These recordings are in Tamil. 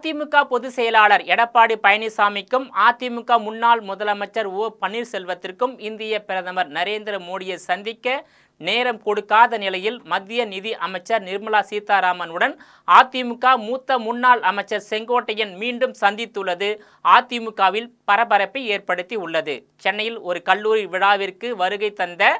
அதிமுக பொதுச் செயலாளர் எடப்பாடி பழனிசாமிக்கும் அதிமுக முன்னாள் முதலமைச்சர் ஓ பன்னீர்செல்வத்திற்கும் இந்திய பிரதமர் நரேந்திர மோடியை சந்திக்க நேரம் கொடுக்காத நிலையில் மத்திய நிதி அமைச்சர் நிர்மலா சீதாராமனுடன் அதிமுக மூத்த முன்னாள் அமைச்சர் செங்கோட்டையன் மீண்டும் சந்தித்துள்ளது அதிமுகவில் பரபரப்பை ஏற்படுத்தி உள்ளது. சென்னையில் ஒரு கல்லூரி விழாவிற்கு வருகை தந்த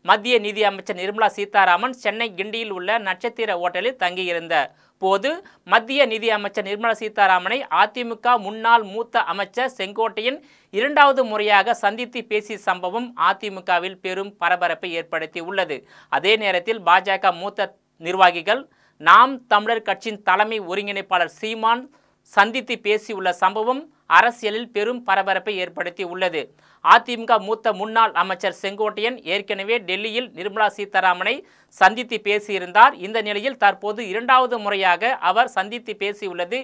மத்திய நிதி அமைச்சர் நிர்மலா சீதாராமன் சென்னை கிண்டியில் உள்ள நட்சத்திர ஓட்டலில் தங்கியிருந்த போது மத்திய நிதி அமைச்சர் நிர்மலா சீதாராமனை அதிமுக முன்னாள் மூத்த அமைச்சர் செங்கோட்டையன் இரண்டாவது முறையாக சந்தித்து பேசிய சம்பவம் அதிமுகவில் பெரும் பரபரப்பை ஏற்படுத்தி உள்ளது. அதே நேரத்தில் பாஜக மூத்த நிர்வாகிகள் நாம் தமிழர் கட்சியின் தலைமை ஒருங்கிணைப்பாளர் சீமான் சந்தித்து பேசியுள்ள சம்பவம் அரசியலில் பெரும் பரபரப்பை ஏற்படுத்தி உள்ளது. அதிமுக மூத்த முன்னாள் அமைச்சர் செங்கோட்டையன் ஏற்கனவே டெல்லியில் நிர்மலா சீதாராமனை சந்தித்து பேசியிருந்தார். இந்த நிலையில் தற்போது இரண்டாவது முறையாக அவர் சந்தித்து பேசியுள்ளது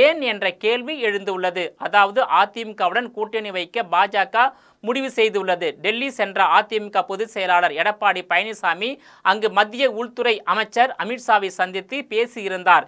ஏன் என்ற கேள்வி எழுந்துள்ளது. அதாவது அதிமுகவுடன் கூட்டணி வைக்க பாஜக முடிவு செய்துள்ளது. டெல்லி சென்ற அதிமுக பொதுச் செயலாளர் எடப்பாடி பழனிசாமி அங்கு மத்திய உள்துறை அமைச்சர் அமித்ஷாவை சந்தித்து பேசியிருந்தார்.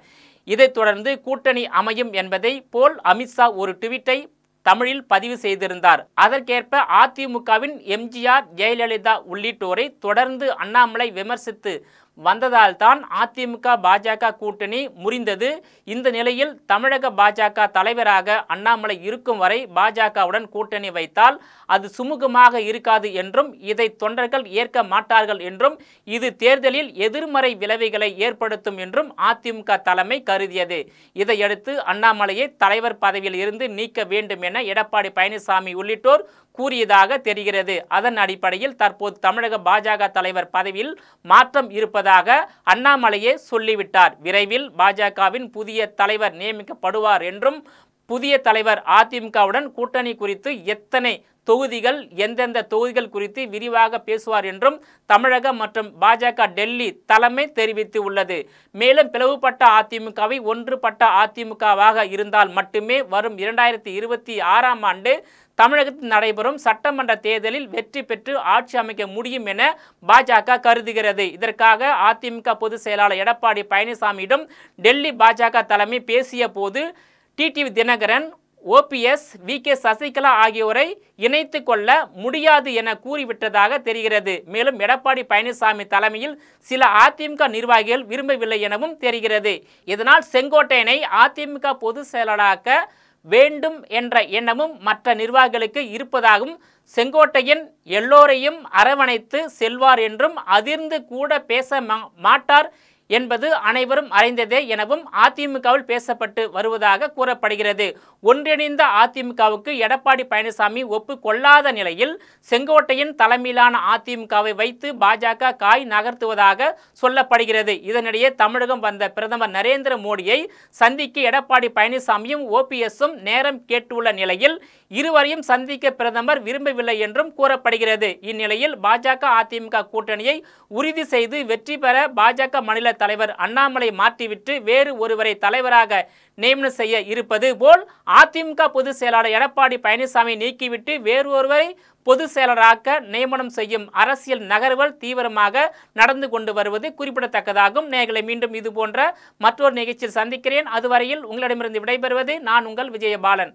இதைத் தொடர்ந்து கூட்டணி அமையும் என்பதை போல் அமித்ஷா ஒரு ட்வீட்டை தமிழில் பதிவு செய்திருந்தார். அதற்கேற்ப அதிமுகவின் எம்ஜிஆர், ஜெயலலிதா உள்ளிட்டோரை தொடர்ந்து அண்ணாமலை விமர்சித்து வந்ததால் தான் அதிமுக பாஜக கூட்டணி முறிந்தது. இந்த நிலையில் தமிழக பாஜக தலைவராக அண்ணாமலை இருக்கும் வரை பாஜகவுடன் கூட்டணி வைத்தால் அது சுமூகமாக இருக்காது என்றும் இதை தொண்டர்கள் ஏற்க மாட்டார்கள் என்றும் இது தேர்தலில் எதிர்மறை விளைவுகளை ஏற்படுத்தும் என்றும் அதிமுக தலைமை கருதியது. இதையடுத்து அண்ணாமலையை தலைவர் பதவியில் இருந்து நீக்க வேண்டும் என எடப்பாடி பழனிசாமி உள்ளிட்டோர் கூறியதாக தெரிகிறது. அதன் அடிப்படையில் தற்போது தமிழக பாஜக தலைவர் பதவியில் மாற்றம் இருப்பதாக அண்ணாமலையே சொல்லிவிட்டார். விரைவில் பாஜகவின் புதிய தலைவர் நியமிக்கப்படுவார் என்றும் புதிய தலைவர் அதிமுகவுடன் கூட்டணி குறித்து எத்தனை தொகுதிகள் எந்தெந்த தொகுதிகள் குறித்து விரிவாக பேசுவார் என்றும் தமிழக மற்றும் பாஜக டெல்லி தலைமை தெரிவித்து உள்ளது. மேலும் பிளவுபட்ட அதிமுகவை ஒன்றுபட்ட அதிமுகவாக இருந்தால் மட்டுமே வரும் 2026ஆம் ஆண்டு தமிழகத்தில் நடைபெறும் சட்டமன்ற தேர்தலில் வெற்றி பெற்று ஆட்சி அமைக்க முடியும் என பாஜக கருதுகிறது. இதற்காக அதிமுக பொதுச் செயலாளர் எடப்பாடி பழனிசாமியிடம் டெல்லி பாஜக தலைமை பேசிய போது டிடிவி தினகரன், ஓபிஎஸ், வி.கே. சசிகலா ஆகியோரை இணைத்து கொள்ள முடியாது என கூறிவிட்டதாக தெரிகிறது. மேலும் எடப்பாடி பழனிசாமி தலைமையில் சில அதிமுக நிர்வாகிகள் விரும்பவில்லை எனவும் தெரிகிறது. இதனால் செங்கோட்டையனை அதிமுக பொதுச் செயலாளராக்க வேண்டும் என்ற எண்ணமும் மற்ற நிர்வாகிகளுக்கு இருப்பதாகவும் செங்கோட்டையன் எல்லோரையும் அரவணைத்து செல்வார் என்றும் அதிர்ந்து கூட பேச மாட்டார் என்பது அனைவரும் அறிந்ததே எனவும் அதிமுகவில் பேசப்பட்டு வருவதாக கூறப்படுகிறது. ஒன்றிணைந்த அதிமுகவுக்கு எடப்பாடி பழனிசாமி ஒப்புக்கொள்ளாத நிலையில் செங்கோட்டையன் தலைமையிலான அதிமுகவை வைத்து பாஜக காய் நகர்த்துவதாக சொல்லப்படுகிறது. இதனிடையே தமிழகம் வந்த பிரதமர் நரேந்திர மோடியை சந்திக்க எடப்பாடி பழனிசாமியும் ஓபிஎஸும் நேரம் கேட்டுள்ள நிலையில் இருவரையும் சந்திக்க பிரதமர் விரும்பவில்லை என்றும் கூறப்படுகிறது. இந்நிலையில் பாஜக அதிமுக கூட்டணியை உறுதி செய்து வெற்றி பெற பாஜக மாநில தலைவர் அண்ணாமலை மாற்றிவிட்டு வேறு ஒருவரை தலைவராக நியமனம் செய்ய இருப்பது போல் அதிமுக பொதுச் செயலாளர் எடப்பாடி பழனிசாமி நீக்கிவிட்டு வேறு ஒருவரை பொதுச் செயலராக நியமனம் செய்யும் அரசியல் நகர்வுகள் தீவிரமாக நடந்து கொண்டு வருவது குறிப்பிடத்தக்கதாகும். நேயர்களை மீண்டும் இது போன்ற மற்றொரு நிகழ்ச்சியில் சந்திக்கிறேன். அதுவரையில் உங்களிடமிருந்து விடைபெறுவது நான் உங்கள் விஜயபாலன்.